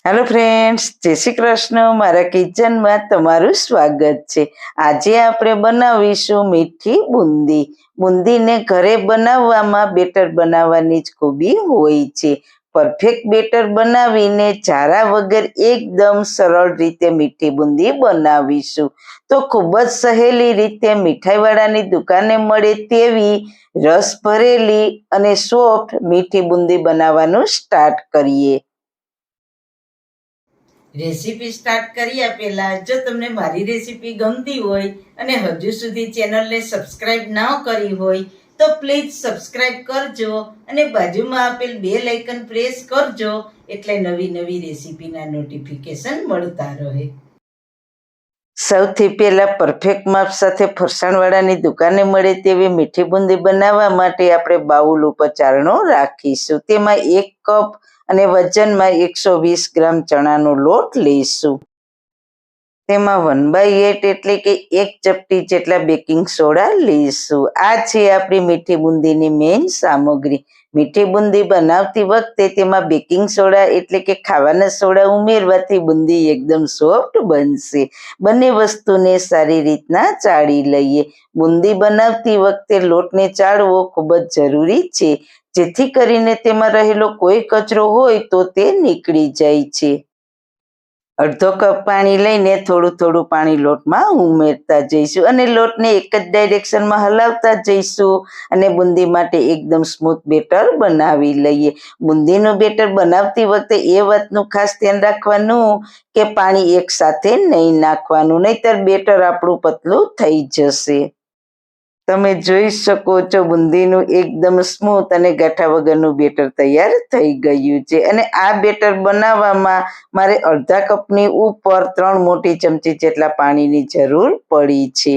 Hello friends, જય શ્રી કૃષ્ણ. મારા કિચનમાં તમારું સ્વાગત છે. આજે આપણે બનાવીશું મીઠી બુંદી. બુંદીને ઘરે બનાવવામાં બેટર બનાવવાની જ ખૂબી હોય છે. પરફેક્ટ બેટર બનાવીને ચારા વગર એકદમ સરળ રીતે મીઠી બુંદી બનાવીશું. તો ખૂબ જ સહેલી રીતે મીઠાઈવાળાની દુકાને મળે તેવી રસ ભરેલી અને સોફ્ટ મીઠી બુંદી બનાવવાનું સ્ટાર્ટ કરીએ. રેસીપી સ્ટાર્ટ કર્યા પહેલા જો તમને મારી રેસીપી ગમતી હોય અને હજુ સુધી ચેનલને સબસ્ક્રાઇબ ન કરી હોય તો પ્લીઝ સબસ્ક્રાઇબ કરજો અને બાજુમાં આપેલ બેલ આઇકન પ્રેસ કરજો એટલે નવી નવી રેસીપીના નોટિફિકેશન મળતા રહે. સૌથી પહેલા પરફેક્ટ માપ સાથે ફરસાણવાળાની દુકાને મળે તેવી મીઠી બુંદી બનાવવા માટે આપણે બાઉલ ઉપર ચારણો રાખીશું. તેમાં 1 કપ અને વજનમાં 120 ગ્રામ ચણાનો લોટ લઈશું. તેમાં 1/8 એટલે કે 1 ચપટી જેટલા બેકિંગ સોડા લઈશું. આ છે આપણી મીઠી બુંદીની મેઇન સામગ્રી. મીઠી બુંદી બનાવતી વખતે તેમાં બેકિંગ સોડા એટલે કે ખાવાના સોડા ઉમેરવાથી બુંદી એકદમ સોફ્ટ બનશે. બંને વસ્તુને સારી રીતના ચાળી લઈએ. બુંદી બનાવતી વખતે લોટને ચાળવો ખૂબ જ જરૂરી છે, જેથી કરીને તેમાં રહેલો કોઈ કચરો હોય તો તે નીકળી જાય છે. અડધો કપ પાણી લઈને થોડું થોડું પાણી લોટમાં ઉમેરતા જઈશું અને લોટને એક જ ડાયરેક્શનમાં હલાવતા જઈશું અને બુંદી માટે એકદમ સ્મૂથ બેટર બનાવી લઈએ. બુંદીનું બેટર બનાવતી વખતે એ વાતનું ખાસ ધ્યાન રાખવાનું કે પાણી એકસાથે નહીં નાખવાનું, નહીંતર બેટર આપણું પતલું થઈ જશે. તમે જોઈ શકો છો બુંદીનું એકદમ સ્મૂથ અને ગાંઠા વગરનું બેટર તૈયાર થઈ ગયું છે. અને આ બેટર બનાવવામાં મારે અડધા કપની ઉપર 3 મોટી ચમચી જેટલા પાણીની જરૂર પડી છે.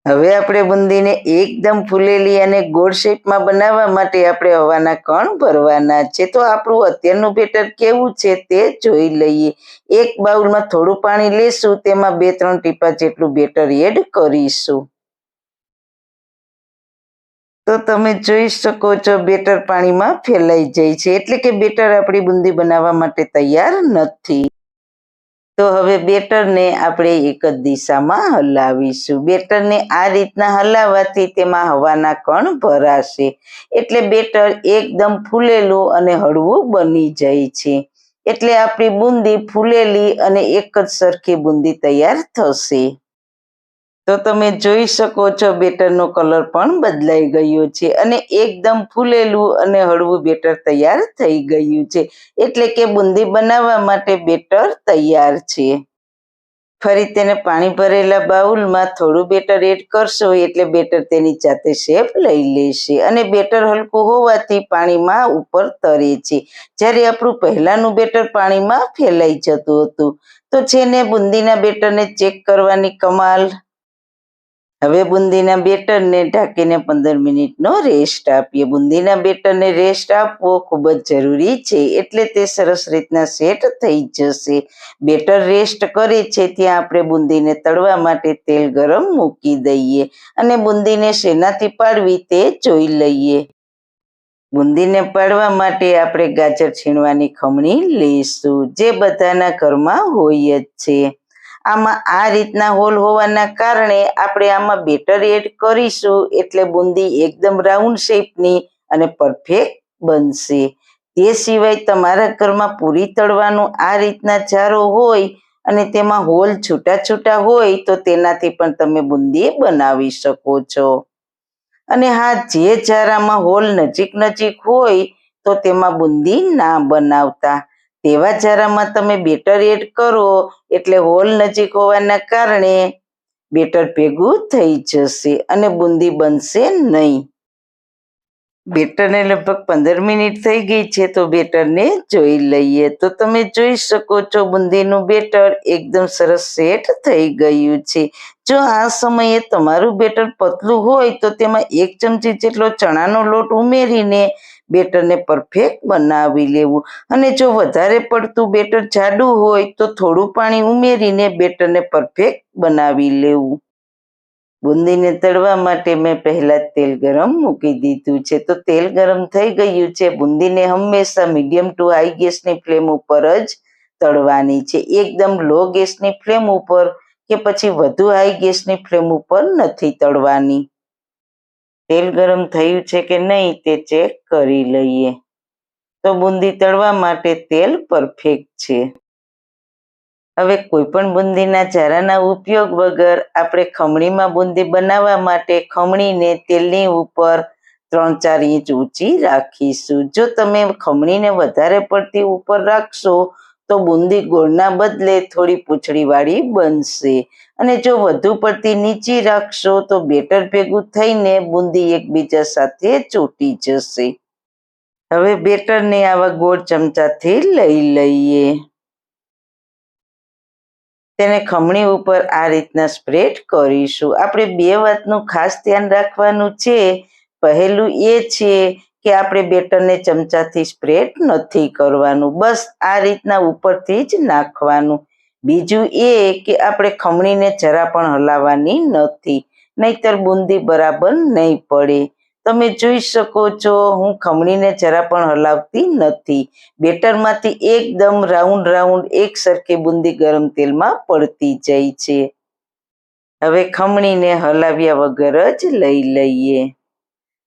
હવે આપણે બુંદીને એકદમ ફૂલેલી અને ગોળ શેપમાં બનાવવા માટે આપણે હવાના કણ ભરવાના છે. તો આપણું અત્યારનું બેટર કેવું છે તે જોઈ લઈએ. એક બાઉલમાં થોડું પાણી લેશું, તેમાં 2-3 ટીપા જેટલું બેટર એડ કરીશું. તો તમે જોઈ શકો છો બેટર પાણીમાં ફેલાઈ જાય છે, એટલે કે બેટર આપણી બુંદી બનાવવા માટે તૈયાર નથી. તો હવે બેટરને આપણે એક જ દિશામાં હલાવીશું. બેટરને આ રીતના હલાવવાથી તેમાં હવાના કણ ભરાશે, એટલે બેટર એકદમ ફૂલેલું અને હળવું બની જાય છે. એટલે આપણી બુંદી ફૂલેલી અને એક જ સરખી બુંદી તૈયાર થશે. તો તમે જોઈ શકો છો બેટરનો કલર પણ બદલાઈ ગયો છે અને એકદમ ફૂલેલું અને હળવું બેટર તૈયાર થઈ ગયું છે. એટલે કે બુંદી બનાવવા માટે બેટર તૈયાર છે. ફરી તેને પાણી ભરેલા બાઉલમાં થોડું બેટર એડ કરશો એટલે બેટર તેની જાતે શેપ લઈ લેશે અને બેટર હલકું હોવાથી પાણીમાં ઉપર તરે છે. જ્યારે આપણું પહેલાંનું બેટર પાણીમાં ફેલાઈ જતું હતું. તો છે ને બુંદીના બેટરને ચેક કરવાની કમાલ. હવે બુંદીના બેટરને ઢાંકીને 15 મિનિટનો રેસ્ટ આપીએ. બુંદીના બેટરને રેસ્ટ આપવો ખૂબ જ જરૂરી છે, એટલે તે સરસ રીતના સેટ થઈ જશે. બેટર રેસ્ટ કરે છે ત્યાં આપણે બુંદીને તળવા માટે તેલ ગરમ મૂકી દઈએ અને બુંદીને શેનાથી પાડવી તે જોઈ લઈએ. બુંદીને પાડવા માટે આપણે ગાજર છીણવાની ખમણી લઈશું, જે બધાના ઘરમાં હોય જ છે. આમાં આ રીતના હોલ હોવાના કારણે આપણે આમાં બેટર એડ કરીશું એટલે બુંદી એકદમ રાઉન્ડ શેપની અને પરફેક્ટ બનશે. તે સિવાય તમારા ઘરમાં પૂરી તળવાનું આ રીતના જારો હોય અને તેમાં હોલ છૂટા છૂટા હોય તો તેનાથી પણ તમે બુંદી બનાવી શકો છો. અને હા, જે જારામાં હોલ નજીક નજીક હોય તો તેમાં બુંદી ના બનાવતા. તેવા જારામાં તમે બેટર એડ કરો એટલે હોલ નજીક હોવાના કારણે બેટર ભેગું થઈ જશે અને બુંદી બનશે નહીં. બેટરને લગભગ 15 મિનિટ થઈ ગઈ છે, તો બેટરને જોઈ લઈએ. તો તમે જોઈ શકો છો બુંદીનું બેટર એકદમ સરસ સેટ થઈ ગયું છે. જો આ સમયે તમારું બેટર પતલું હોય તો તેમાં 1 ચમચી જેટલો ચણાનો લોટ ઉમેરીને બેટરને પરફેક્ટ બનાવી લેવું અને જો વધારે પડતું બેટર જાડું હોય તો થોડું પાણી ઉમેરીને બેટરને પરફેક્ટ બનાવી લેવું. બુંદીને તળવા માટે મેં પહેલાં તેલ ગરમ મૂકી દીધું છે. તો તેલ ગરમ થઈ ગયું છે. બુંદીને હંમેશા મીડિયમ ટુ હાઈ ગેસની ફ્લેમ ઉપર જ તળવાની છે. એકદમ લો ગેસની ફ્લેમ ઉપર કે પછી વધુ હાઈ ગેસની ફ્લેમ ઉપર નથી તળવાની. તેલ ગરમ થયું છે કે નહીં તે ચેક કરી લઈએ. તો બુંદી તળવા માટે તેલ પરફેક્ટ છે. હવે કોઈ પણ બુંદીના ચારાના ઉપયોગ વગર આપણે ખમણીમાં બુંદી બનાવવા માટે ખમણીને તેલની ઉપર 3-4 ઇંચ ઊંચી રાખીશું. જો તમે ખમણીને વધારે પડતી ઉપર રાખશો તો બુંદી ગોળના બદલે થોડી પૂંછડીવાળી બનશે, અને જો વધુ પડતી નીચી રાખશો તો બેટર ભેગું થઈને બુંદી એકબીજા સાથે ચોંટી જશે. હવે બેટરને આવા ગોળ ચમચાથી લઈ લઈએ. તેને ખમણી ઉપર આ રીતના સ્પ્રેડ કરીશું. આપણે 2 વાતનું ખાસ ધ્યાન રાખવાનું છે. પહેલું એ છે કે આપણે બેટરને ચમચાથી સ્પ્રેડ નથી કરવાનું, બસ આ રીતના ઉપરથી જ નાખવાનું. બીજું એ કે આપણે ખમણીને જરા પણ હલાવવાની નથી, નહીતર બુંદી બરાબર નહીં પડે. તમે જોઈ શકો છો હું ખમણીને જરા પણ હલાવતી નથી. બેટરમાંથી એકદમ રાઉન્ડ એક સરખી બુંદી ગરમ તેલમાં પડતી જાય છે. હવે ખમણીને હલાવ્યા વગર જ લઈ લઈએ.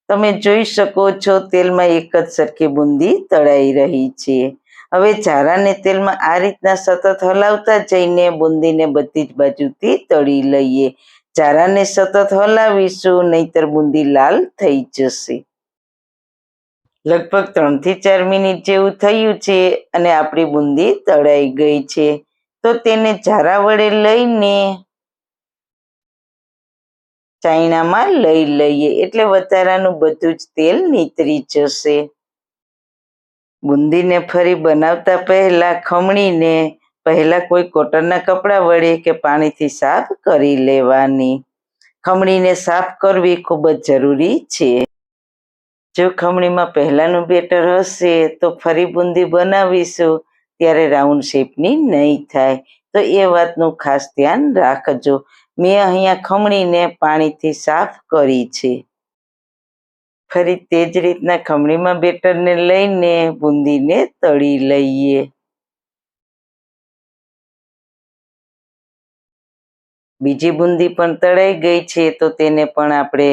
તમે જોઈ શકો છો તેલમાં એક જ સરખી બુંદી તળાઈ રહી છે. હવે ચારાને તેલમાં આ રીતના સતત હલાવતા જઈને બુંદીને બધી જ બાજુથી તળી લઈએ. ચારાને સતત હલાવીશું, નહીતર બુંદી લાલ થઈ જશે. લગભગ 3-4 મિનિટ જેવું થયું છે અને આપણી બુંદી તળાઈ ગઈ છે. તો તેને ચારા વડે લઈને ચાયણામાં લઈ લઈએ, એટલે વધારાનું બધું જ તેલ નીતરી જશે. બુંદીને ફરી બનાવતા પહેલા ખમણીને પહેલા કોઈ કોટનના કપડા વડે કે પાણીથી સાફ કરી લેવાની. ખમણીને સાફ કરવી ખૂબ જ જરૂરી છે. જો ખમણીમાં પહેલાનું બેટર હશે તો ફરી બુંદી બનાવીશું ત્યારે રાઉન્ડ શેપની નહીં થાય, તો એ વાતનું ખાસ ધ્યાન રાખજો. મેં અહીંયા ખમણીને પાણીથી સાફ કરી છે. ફરી તે જ રીતના ખમણીમાં બેટરને લઈને બુંદીને તળી લઈએ. બીજી બુંદી પણ તળાઈ ગઈ છે, તો તેને પણ આપણે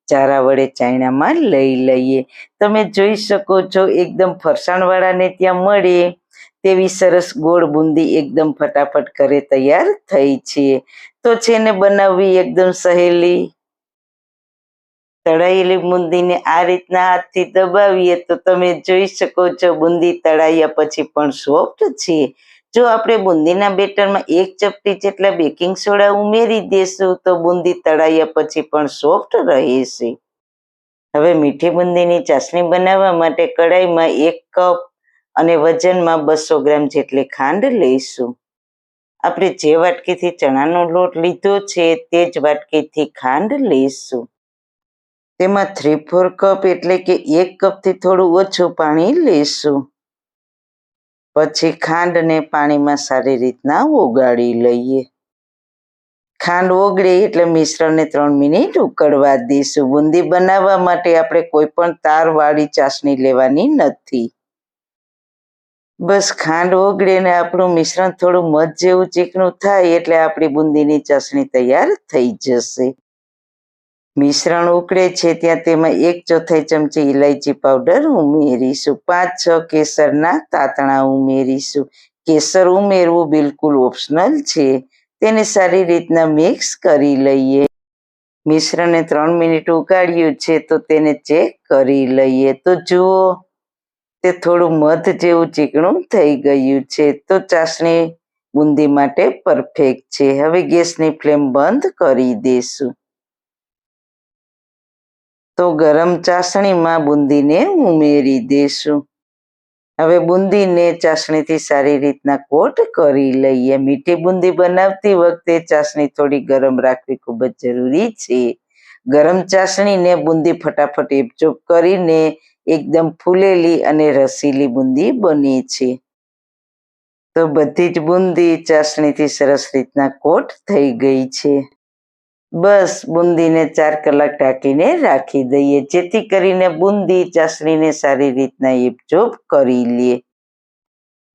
ચારા વડે ચાયણામાં લઈ લઈએ. તમે જોઈ શકો છો એકદમ ફરસાણવાળાને ત્યાં મળે તેવી સરસ ગોળ બુંદી એકદમ ફટાફટ ઘરે તૈયાર થઈ છે. તો છે ને બનાવવી એકદમ સહેલી. તળાયેલી બુંદીને આ રીતના હાથથી દબાવીએ તો તમે જોઈ શકો છો બુંદી તળાયા પછી પણ સોફ્ટ છે. જો આપણે બુંદીના બેટરમાં 1 ચપટી જેટલા બેકિંગ સોડા ઉમેરી દેશું તો બુંદી તળાયા પછી પણ સોફ્ટ રહેશે. હવે મીઠી બુંદીની ચાસણી બનાવવા માટે કડાઈમાં 1 કપ અને વજનમાં 200 ગ્રામ જેટલી ખાંડ લઈશું. આપણે જે વાટકીથી ચણાનો લોટ લીધો છે તે જ વાટકીથી ખાંડ લઈશું. તેમાં 3/4 કપ એટલે કે 1 કપથી થોડું ઓછું પાણી લઈશું. પછી ખાંડને પાણીમાં સારી રીતના ઓગાળી લઈએ. ખાંડ ઓગળે એટલે મિશ્રણને 3 મિનિટ ઉકળવા દઈશું. બુંદી બનાવવા માટે આપણે કોઈ પણ તારવાળી ચાસણી લેવાની નથી. બસ ખાંડ ઓગળે ને આપણું મિશ્રણ થોડું મધ જેવું ચીકણું થાય એટલે આપણી બુંદીની ચાસણી તૈયાર થઈ જશે. મિશ્રણ ઉકળે છે ત્યાં તેમાં 1/4 ચમચી ઇલાયચી પાવડર ઉમેરીશું. 5-6 કેસરના તાતણા ઉમેરીશું. કેસર ઉમેરવું બિલકુલ ઓપ્શનલ છે. તેને સારી રીતના મિક્સ કરી લઈએ. મિશ્રણને 3 મિનિટ ઉકાળ્યું છે તો તેને ચેક કરી લઈએ. તો જુઓ તે થોડું મધ જેવું ચીકણું થઈ ગયું છે. તો ચાસણી બુંદી માટે પરફેક્ટ છે. હવે ગેસની ફ્લેમ બંધ કરી દેશું. તો ગરમ ચાસણીમાં બુંદીને ઉમેરી દેશું. હવે બુંદીને ચાસણીથી સારી રીતના કોટ કરી લઈએ. મીઠી બુંદી બનાવતી વખતે ચાસણી થોડી ગરમ રાખવી ખૂબ જ જરૂરી છે. ગરમ ચાસણીને બુંદી ફટાફટ એબ્ઝોર્બ કરીને એકદમ ફૂલેલી અને રસીલી બુંદી બને છે. તો બધી જ બુંદી ચાસણીથી સરસ રીતના કોટ થઈ ગઈ છે. બસ બુંદીને 4 કલાક ઢાંકીને રાખી દઈએ, જેથી કરીને બુંદી ચાસણીને સારી રીતના એબ્ઝોર્બ કરી લે.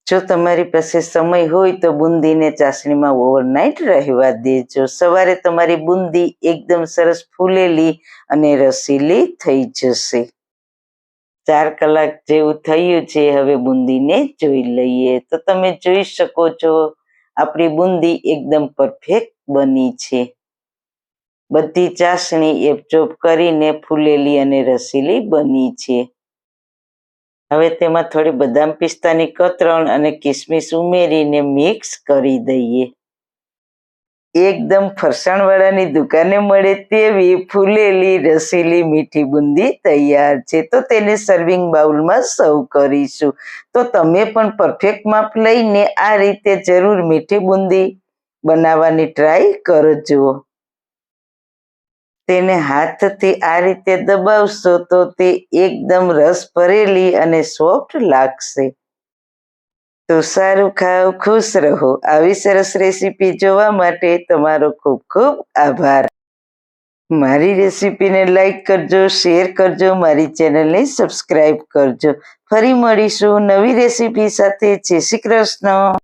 જો તમારી પાસે સમય હોય તો બુંદીને ચાસણીમાં ઓવરનાઇટ રહેવા દેજો. સવારે તમારી બુંદી એકદમ સરસ ફૂલેલી અને રસીલી થઈ જશે. 4 કલાક જેવું થયું છે. હવે બુંદીને જોઈ લઈએ તો તમે જોઈ શકો છો આપણી બુંદી એકદમ પરફેક્ટ બની છે. બધી ચાસણી એબઝોર્બ કરીને ફૂલેલી અને રસીલી બની છે. હવે તેમાં થોડી બદામ પિસ્તાની કતરણ અને કિસમિસ ઉમેરીને મિક્સ કરી દઈએ. એકદમ ફરસાણવાળાની દુકાને મળે તેવી ફૂલેલી રસીલી મીઠી બુંદી તૈયાર છે. તો તેને સર્વિંગ બાઉલમાં સર્વ કરીશું. તો તમે પણ પરફેક્ટ માપ લઈને આ રીતે જરૂર મીઠી બુંદી બનાવવાની ટ્રાય કરજો. તેને હાથથી આ રીતે દબાવશો તો તે એકદમ રસ ભરેલી અને સોફ્ટ લાગશે. તો સારું ખાઓ, ખુશ રહો. આવી સરસ રેસીપી જોવા માટે તમારો ખૂબ ખૂબ આભાર. મારી રેસીપીને લાઈક કરજો, શેર કરજો, મારી ચેનલને સબસ્ક્રાઈબ કરજો. ફરી મળીશું નવી રેસીપી સાથે. જય શ્રી કૃષ્ણ.